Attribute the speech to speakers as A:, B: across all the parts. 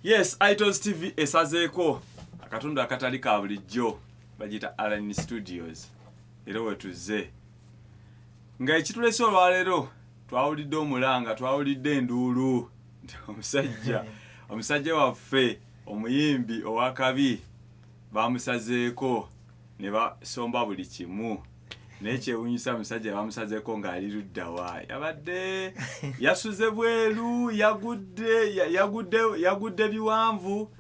A: Yes, Itos TV esazeeko akatundu akatali ka bulijjo bagita Alan Studios. Era wetuze nga ekitulese olwaleero twawulidde omulanga, twawulidde enduulu omusajja waffe omuyimbi owakabi bamusazeeko ne basomba buli kimu. Nekyewunyisa omusajja bamusazeeko ng'ali luddawa yabadde yasuze bweru yagudde biwanvu.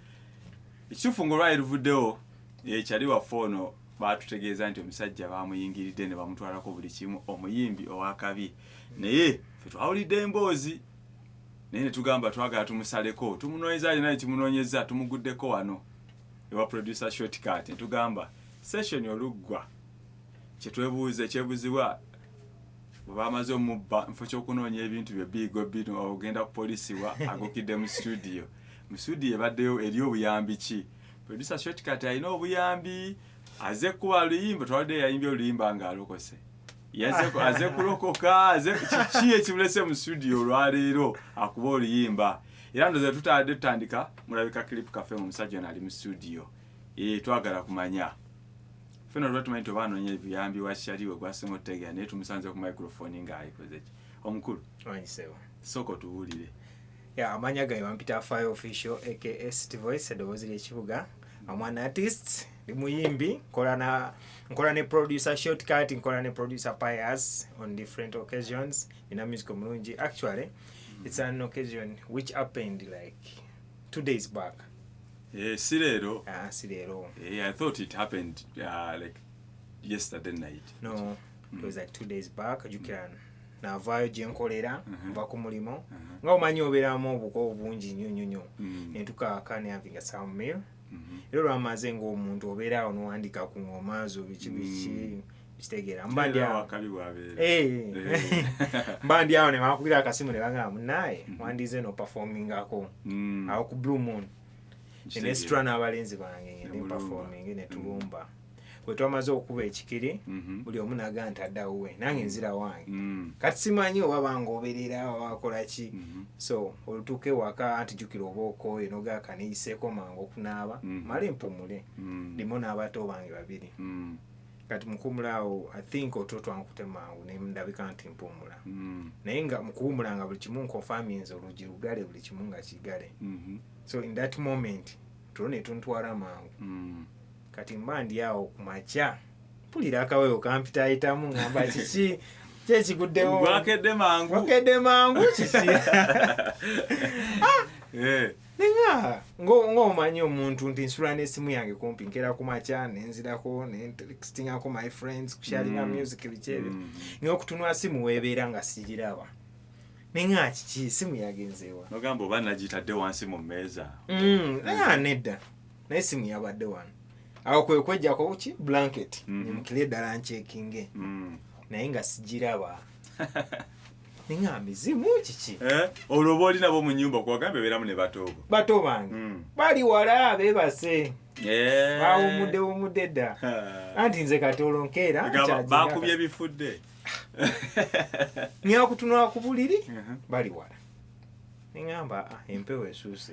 A: Ekituufu ng'olwali luvuddewo ekyali waffe ono baatutegeeza nti omusajja bamuyingiridde ne bamutwalako buli kimu, omuyimbi owakabi. Naye ffe twawulidde emboozi naye ne tugamba twagala tumusaleko, tumunoonyeza naye kimunoonyeza, tumuguddeko wano ewa producer Shortcut ne tugamba session oluggwa kyebuzibwa bwe bamaze omubba nfo ky'okunoonya ebintu bye bigo bino ogenda ku polisi wa agukidde mu studio. Mu studio ebaddeyo eri obuyambi ki? Producer Shortcut alina obuyambi, aze kuba luyimba, twawadde yayimbye oluyimba ng'alokose. Aze kulokoka, kiki ekimulese mu studio olwaleero akuba oluyimba. Era ndoze tutandika mulabika clip cafe mu musajja n'ali mu studio. Twagala kumanya. Feno lwatu manyi tobanoonya ebiyambi wakyaliwe gwasinga otegera naye tumusanze ku microphone ng'ayikoze ki. Omukulu.
B: Wanyisewo.
A: Soko tuwulire.
B: Amanya ga Omuyimbi Afaayo Official aka City Voice eddoboozi ly'ekibuga. I'm artist, ndi muyimbi, nkola ne producer Shortcut, nkola ne producer Pius on different occasions in a musical mulungi. Actually, it's an occasion which happened like 2 days back.
A: Sirero.
B: Sirero.
A: I thought it happened like yesterday night.
B: No, it was like 2 days back. You can navaayo gye nkolera nva ku mulimo nga omanyi obeeramu obuko obungi nnyo ne tukaakane having a sound mill. Era lwamaze ng'omuntu obeera awo n'owandika ku ngoma zo biki kitegeera mba ndi awo ne bakubira akasimu ne bagamba munnaye wandize no performingako awo ku Blue Moon enesitula n'abalenzi bange ne performing ne tulumba. Bwe twamaze okuba ekikiri buli omu naga nti addawe nange nzira wange kati simanyi oba bangoberera wakola ki. So olutuuka ewaka antijjukira obaoko enogaaka neyiseeko mangu okunaaba male mpumule ndimo n'abato bange babiri. Kati mukuumulaawo I think otulo twankute mangu ne ndabika nti mpumula naye nga mukuwumula nga buli kimu nkonfaminze oluggi lugale buli kimu nga kigale. So in that moment tulo ne tuntwala mangu. Kati mba ndi awo ku makya mpulira akawewo kampitayitamu ngamba kiki kyekiguddewo
A: wakedde
B: mangu kiki nenga ng'omanyi omuntu nti nsula n'essimu yange kumpi nkera ku makya nenzirako nentextingako my friends kusharinga music bikyebyo ng'okutunula simu weebeera nga sigiraba nenga kiki simu yagenzeewa
A: nogamba oba nagitadde wansi mu mmeeza
B: nedda naye simu yabadde wano awo kwe kwejjako buki blanket nimukire ddala ncekinge naye nga sigiraba ninga mizimu kiki
A: olwo oli nabo mu nnyumba kuwagambe beeramu ne
B: bato bange bali wala beebase bawumudde dda anti nze kati olwo nkeera
A: bakubye ebifudde
B: nyaa kutunula ku buliri bali wala ningamba empewo esuuse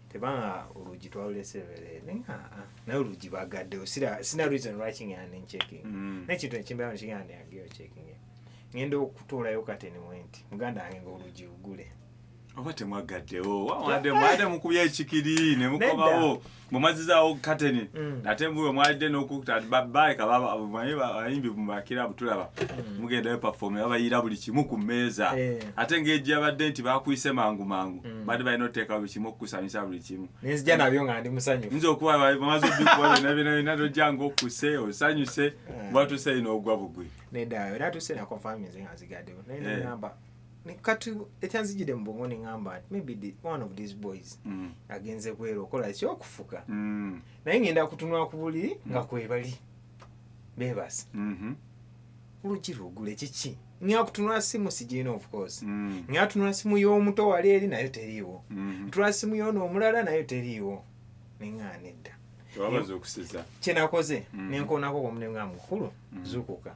B: tebanga olugi twalulesebere naye olugi bagaddewo sina reason lwaki ngenda nchecking nekintu ekimbeera nkigenda yageyo checking ngenda okutuulayo kateni mwenti muganda wange ng'olugi lugule
A: oba temwagaddewo mwade mukubya ekikiri ne mukomawo mumazizaawo kateni ate mbuwe mwalidde n'okubabayika abayimbi mumakira butulaba mugendayo performe babayira buli kimu ku mmeeza ate ng'ejja yabadde nti bakuyise mangu badde balina oteekawo buli kimu okukusanyusa buli kimu
B: nenzija nabyo nga ndi musanyufu
A: nza okuba bamaze obikuba byonna tojja ng'okkuse osanyuse bwatuse ino ogwa bugwi
B: neddayo era tuse na confirminze nga zigaddewo naye nengamba kati ekyanzijjidde mu bwongo nengamba maybe one of these boys agenze bwera okola ekyokufuka naye ngenda kutunula ku buliri nga kwebali beebase olugi lugule kiki ngenda kutunula simu sigirina of course ngenda kutunula simu y'omuto wali eri nayo teriiwo ntunula simu y'ono omulala nayo teriiwo nengana nedda
A: Wabaza okusiza.
B: Kyenakoze nenkoonako omulenga mukulu zukuka.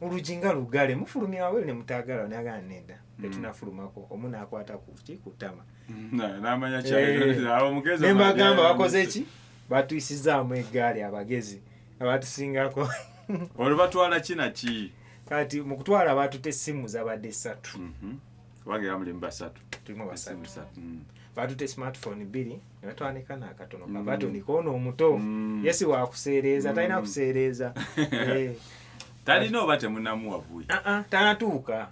B: Olujinga lugale mufulumya wawe ne mutaagala nagana nedda. Tetunafulumako omuna akwata ku kutama.
A: N'amanya kyali abo mugezi.
B: Nembagamba bakoze ki? Batuyisizaamu eggaali abagezi abatusingako.
A: Olubatwala kinaki?
B: Kati mu kutwala batute essimu zabadde 3.
A: Kubanga muli basatu.
B: Tulimo basatu. Batute smartphone 2 ne batwanika n'akatono kabatoni kono omuto. Yesi wa kuseereza talina kuseereza. Talina
A: obate munamu wavuye.
B: Tanatuuka.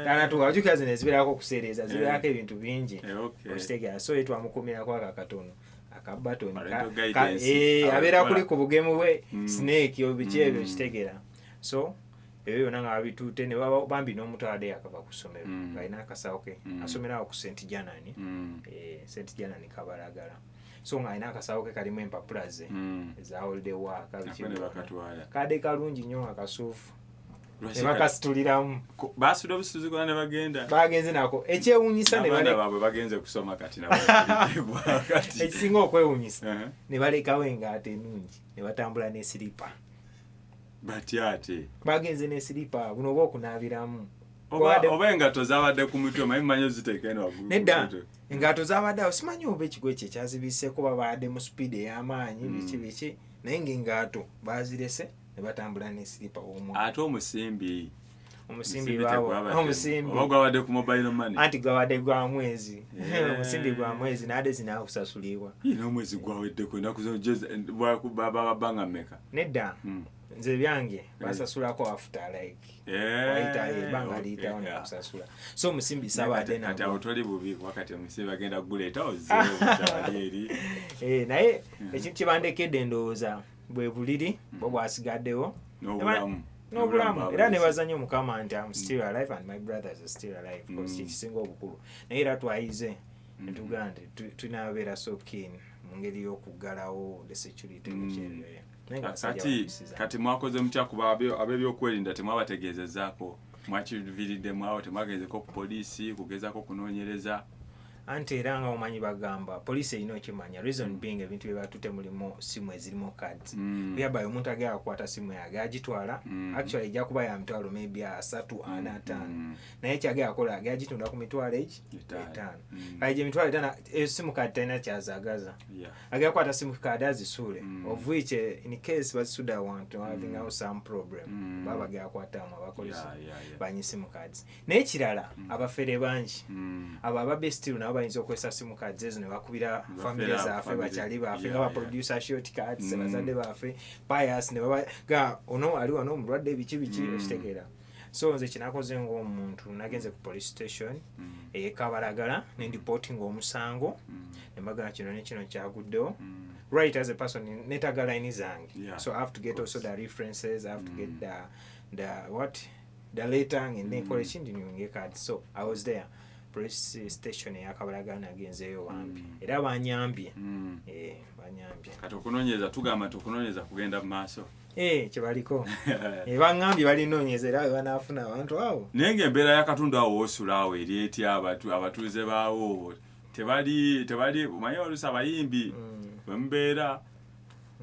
B: Tanatuuka. Ajuka zine ziberako kuseereza ziberako ebintu bingi. Okitegera so etwamukumirako akatono. Akabatoni abeera kuli ku bugemu bwe snake obiki ebyo kitegera. So eyo nanga abituute ne bambi n'omutwade yakava ku ssomero ng'alina akasawo ke asomerawo ku St. Janani St. Janani Kabalagala. So ng'alina akasawo ke kalimu empapula ze eza holiday work kade kalungi nnyo akasuufu ne bakasituliramu
A: baasula obusuuzi gwa ne bagenda
B: bagenze nako ekyewuunyisa ne
A: baabwe bagenze kusoma kati nabo
B: ekisinga okwewuunyisa ne balekawo engaate ennungi ne batambula ne siripa
A: batyate
B: bagenze ne siripa buno oba okunaabiramu
A: oba engato zabadde ku mutwe manyi ziteeka eno waggulu
B: nedda engato zabadde awo simanyi oba ekigo ekyo ekyazibiseeko babadde mu speed ey'amaanyi biki naye ng'engato bazirese ne batambula ne siripa omu
A: ate omusimbi
B: oba
A: gwabadde ku mobile money
B: anti gwabadde gwa mwezi omusimbi gwa mwezi naade zinaakusasulibwa
A: n'omwezi gwaweddeko ennaku babanga mmeka
B: nedda nze byange basasulako after like waita ebanga liyitawo nekusasula so omusimbi sabadde
A: kati awo toli bubi wakati omusimbi agenda kuguleeta ozeeri
B: naye ekintu kyebandekedde ndowooza bwe buliri bwe bwasigaddewo n'obulamu era ne bazanya omukama nti I'm still alive and my brothers are still alive because kikisinga obukulu naye era twayize netugaa nti tunabeera so keen mu ngeri y'okuggalawo the security mukyerere
A: kati mwakoze mutya kuba ab'ebyokwerinda temwabategeezezaako mwakiviiriddemu awo temwagezeko ku poliisi kugezaako kunoonyereza
B: anti era nga omanyi bagamba poliisi erina okimanya reason being ebintu bye batute mulimu simu ezirimu cards byabayo omuntu agenda kukwata simu yage agitwala actually ejja kuba ya mitwalo maybe 3, 4, 5 naye kyagenda akola agitunda ku mitwalo 5 kale gye mitwalo 5 simu card talina kyazaagaza agenda kukwata simu card azisuule of which in case bazisuda want having out some problem baba bagenda kukwatamu abakolesi banyi simu cards naye kirala abafere bangi abo ababestiru nabo bayinza okwesa simu cards ezo ne bakubira family zaffe bakyali baffe nga baproducer short cards bazadde baffe bias ne babaga ono ali wano omulwadde biki ekitegeera so nze kinakoze ng'omuntu nagenze ku police station Kabalagala ne reporting omusango ne mbagala kino ne kino kyaguddewo right as a person netaga line zange so I have to get also the references I have to get the letter and then college ndi card so I was there police station ya Kabalagala nagenzeyo wambi era banyambye banyambye
A: kati okunoonyeza tugamba tukunoonyeza kugenda mu maaso
B: kyebaliko bangambye balinoonyeza era banaafuna abantu awo
A: naye ng'embeera y'akatundu awo wosula awo eri etya abatuuze baawo tebali omanyi oluusi abayimbi bwemubeera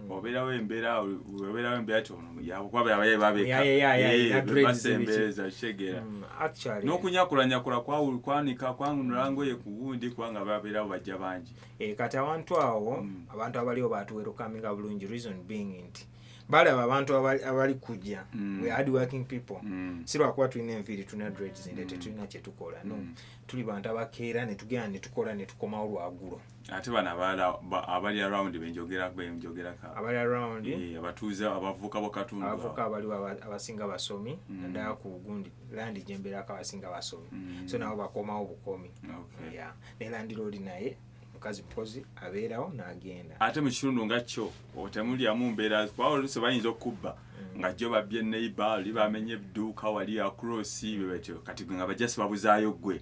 A: obeerawo embeera tono yakuba basembereza kitegeera n'okunyakulanyakula kwanika kwanunula ngoye ku gundi kubanga babeerawo bajja bangi
B: kati abantu awo abantu abaliwo batuwerukaminga bulungi reason being nti balaba abantu abali kujja we hard working people si lwakuba tulina enviiri tulina dreads nde tetulina kyetukola no tuli bantu abakeera ne tugenda ne tukola ne tukomawo lwagulo
A: ate bano abali around benjogerako
B: abali around
A: abatuuze abavuka bokatundu
B: abavuka abaliwo abasinga basomi naddala ku gundi landi gyembeerako abasinga basomi so nabo bakomawo bukomi ne landi loodi naye mukozi abeerawo n'agenda
A: ate mu kitundu nga kyo temulyamu mbeera kwawo oluusi bayinza okubba nga jjo babbye neighbor oli bamenye edduuka wali across bwetyo kati nga bajasi babuzaayo ggwe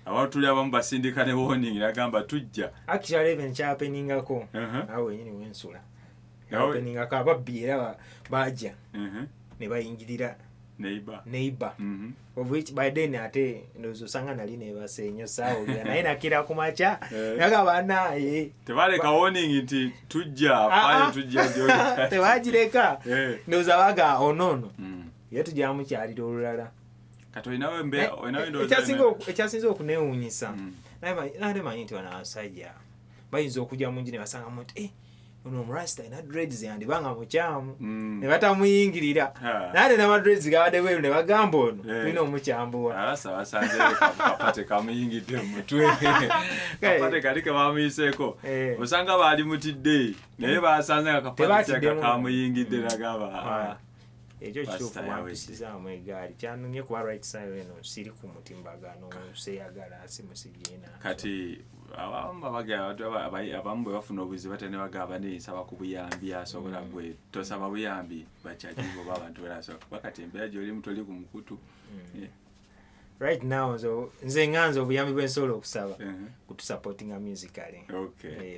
A: abantu tuli abamu basindika ne warning nagamba tujja
B: actually even kyapeningako awo wenyini wensula kyapeningako ababbi era bajja ne bayingirira neighbor of which by then ate ndozo sanga nali nebase nnyo sawo naye nakira kumacha nakaba naye
A: tebaleka warning nti tujja afanye tujja joli
B: tewagireka ndoza baga onono yetu jamu kyali olulala
A: kato inawe mbe inawe ndo
B: ekyasinze okuneewuunyisa naye manyi nti wana abasajja bayinza okujja mu njini basanga muti ono omurasta ina dreads yandi banga mukyamu ne batamuyingirira naye na dreads gabade weru ne bagamba ono tulina omukyambuwa
A: alasa basanze kapate kamuyingidde mutwe kapate kalike bamuyiseeko osanga bali mutidde naye basanze kapate kamuyingidde nagaba
B: ekyo kituufu wampisizamu egaali kyanumye kuba right side eno siri ku mutimbagano seyagala simusigiina
A: kati abamu bwe bafuna obuzi batene bagamba neensaba ku buyambi asobola gwe tosaba buyambi bakyajigo abantu beraso bakati embeera gy'oli mutoli ku mukutu
B: right now nze nganza obuyambi bwensobola okusaba kutusupportinga musically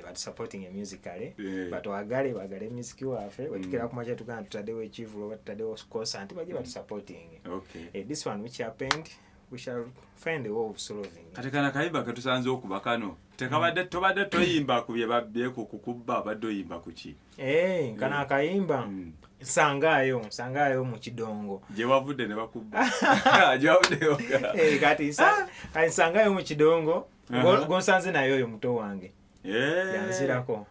B: batusupportinga musically batwagale bagale musiki waffe wetukera kumakya tugana tutaddewo ekivulo bataddewo concert bajje batusupporting this one which happened we shall find a way of solving
A: kati kana kayiba katusanze okuba kano tekabadde tobadde toyimba ku bye babbyeko kukubba badde oyimba kuki
B: kana akayimba sangayo mu kidongo
A: gye wavudde ne bakubba gye wavudde
B: kati sangayo mu kidongo gonsanze nayo oyo muto wange yanzirako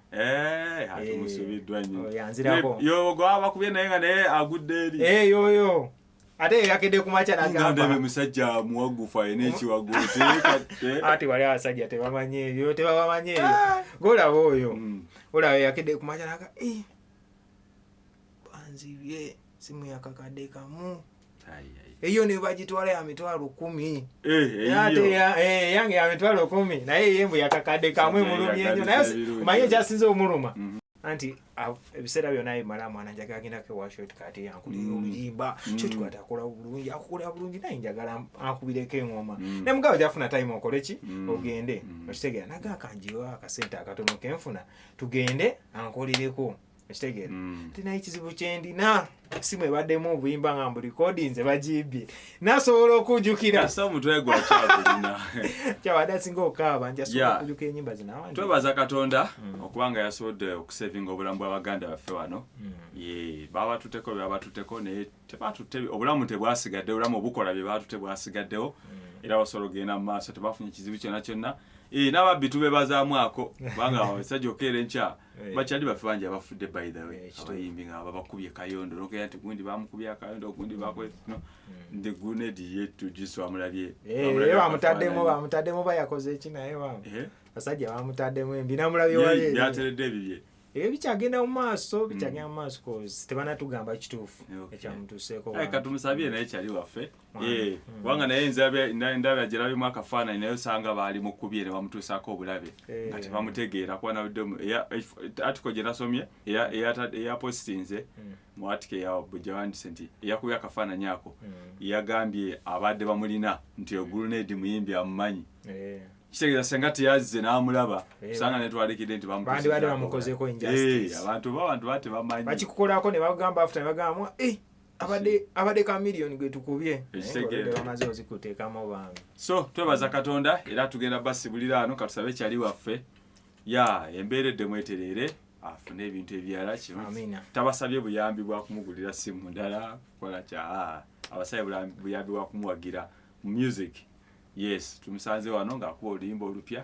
A: ati musubiddwa nnyo
B: yanzirako
A: yo gwa bakubye naye nga naye agudde eri
B: yoyo ate yakedde kumacha nagamba
A: ndebe musajja muwagufu ayina ekiwaggulu
B: ate wali abasajja tebamanye ebyo golaba oyo olaba yakedde kumacha naga banzibye simu yakakadde kamu eyo ne bagitwala ya mitwalo 10 ate yange ya mitwalo 10 naye yembu yakakadde kamwe mulumye nnyo naye manye kyasinze omuluma anti ebiseera byonna bimala mwana njagala agendako wa shortcut yankulira oluyimba shortcut akola bulungi akukola bulungi naye njagala akubireko eŋŋoma ne mugabo gyafuna time okole ki ogende okitegera naga kanjiwa akasente akatono kenfuna tugende ankolireko okitegera tinaye kizibu kyendina simu ebaddemu obuyimba nga mbu recordings bagibbye nasobola okujjukira
A: omutwe gwakyabulina
B: kyabadde asinga okaaba njasobola okujjukira ennyimba zinawange
A: twebaza katonda okubanga yasobodde okusavinga obulamu bw'abaganda baffe wano baba batuteko naye tebatutte obulamu tebwasigadde obulamu obukola bye batutte bwasigaddewo era basobola ogenda mu maaso tebafunye kizibu kyonna kyonna n'ababbi tubebazaamu ako kubanga abasajja okeera enkya bakyali baffe bangi abafudde by the way abayimbi nga babakubye kayondo nokera nti gundi bamukubye akayondo gundi bakwetno ndi gunedi yetu jisu amulabye
B: bamutaddemu bayakoze eki naye basajja bamutaddemu embi namulabye wali
A: byateredde ebibye
B: bikyagenda mu maaso cause tebanatugamba kituufu ekyamutuuseeko
A: katumusabye naye kyali waffe kubanga naye ndaba agirabyemu akafaananyi naye osanga baali mukubye ne bamutuusaako obulabe nga tebamutegeera kuba nabuddemu atiko gye nasomye eyapositinze mu atike gyewandise nti eyakubye akafaananyi ako yagambye abadde bamulina nti ogulunedi muyimbi amumanyi kitegeeza senga teyazze n'amulaba usanga netwalikidde nti
B: bamukozeeko injustice
A: abantu bate bamanyi
B: bakikukolako ne bagamba after ne bagamba abadde ka miliyoni gwe tukubye bamaze ozikuteekamu bange
A: so twebaza katonda era tugenda basibulira ano katusabe kyali waffe embeera eddemu etereere afune ebintu ebirala kino tabasabye buyambi bwa kumugulira simu ndala kukola kya abasabye buyambi bwa kumuwagira mu music yes tumusanze wano ng'akuba oluyimba olupya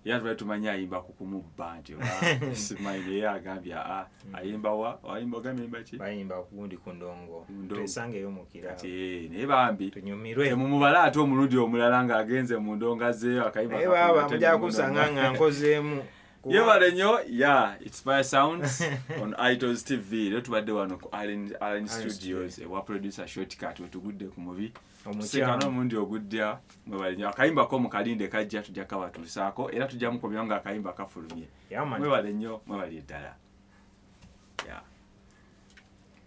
A: era tubali tumanyi ayimba kukumubba nti simaile yagambye ayimba ayimba ogambye ki
B: bayimba kugundi ku ndongo twesangeyo mukira
A: naye bambi temumubala ate omulundi omulala ng'agenze mu ndonga ze akayimba
B: mujja kusanga nga nkozeemu
A: yebale nnyo it's by sounds on iTunes TV lero tubadde wano ku Alien Studios wa producer Shortcut wetugudde ku mubi omukyano omundi ogudya mwebale nnyo akayimbako mu kalinde kajja tujja kabatuusaako era tujja mukomyawo nga akayimba kafulumye mwebale nnyo mwebale ddala